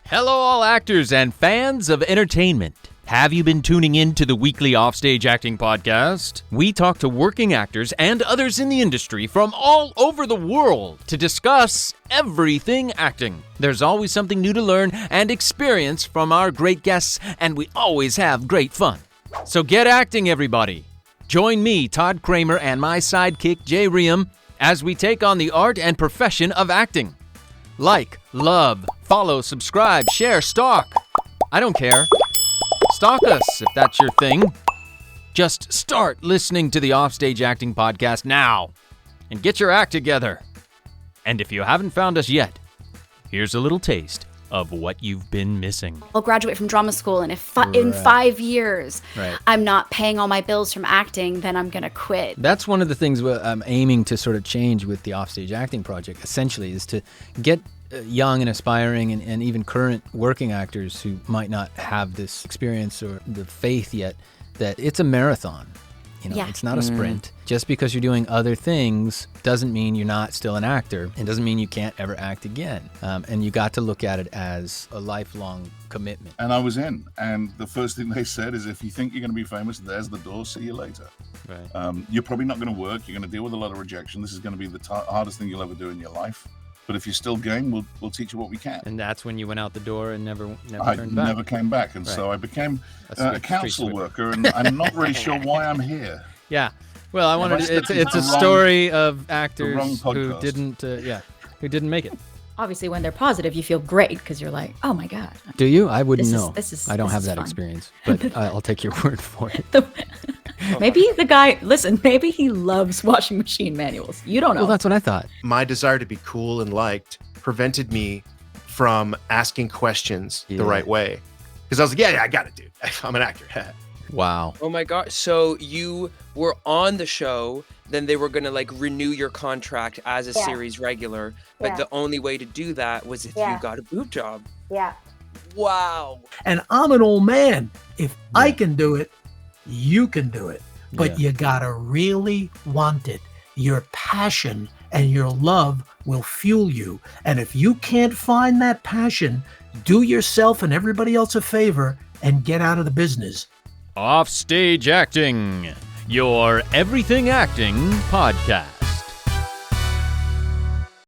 Hello, all actors and fans of entertainment. Have you been tuning in to the weekly Offstage Acting Podcast? We talk to working actors and others in the industry from all over the world to discuss everything acting. There's always something new to learn and experience from our great guests, and we always have great fun. So get acting, everybody. Join me, Todd Kramer, and my sidekick, Jay Riem, as we take on the art and profession of acting. Like, love, follow, subscribe, share, stalk. I don't care. Stalk us if that's your thing. Just start listening to the Offstage Acting Podcast now and get your act together. And if you haven't found us yet, here's a little taste of what you've been missing. I'll graduate from drama school, and if in 5 years I'm not paying all my bills from acting, then I'm going to quit. That's one of the things I'm aiming to sort of change with the Offstage Acting Project, essentially, is to get young and aspiring and even current working actors who might not have this experience or the faith yet that it's a marathon. It's not a sprint. Just because you're doing other things doesn't mean you're not still an actor. It doesn't mean you can't ever act again. And you got to look at it as a lifelong commitment. And I was in. And the first thing they said is, if you think you're going to be famous, there's the door. See you later. Right. You're probably not going to work. You're going to deal with a lot of rejection. This is going to be the hardest thing you'll ever do in your life. But if you're still game, we'll teach you what we can. And that's when you went out the door and never turned back. I never came back. And so I became a council worker. And I'm not really sure why I'm here. Yeah. Well, I wanted it's a story of actors who didn't make it. Obviously, when they're positive, you feel great because you're like, oh my God. Do you? I wouldn't know. I don't have that fun. Experience, but I'll take your word for it. Maybe the guy, maybe he loves washing machine manuals. You don't know. Well, that's what I thought. My desire to be cool and liked prevented me from asking questions the right way. Because I was like, yeah, I got it, dude. I'm an actor. Wow. Oh my God. So you were on the show, then they were going to renew your contract as a series regular. But the only way to do that was if you got a boob job. Yeah. Wow. And I'm an old man. If I can do it, you can do it. But you gotta really want it. Your passion and your love will fuel you. And if you can't find that passion, do yourself and everybody else a favor and get out of the business. Offstage Acting, your everything acting podcast.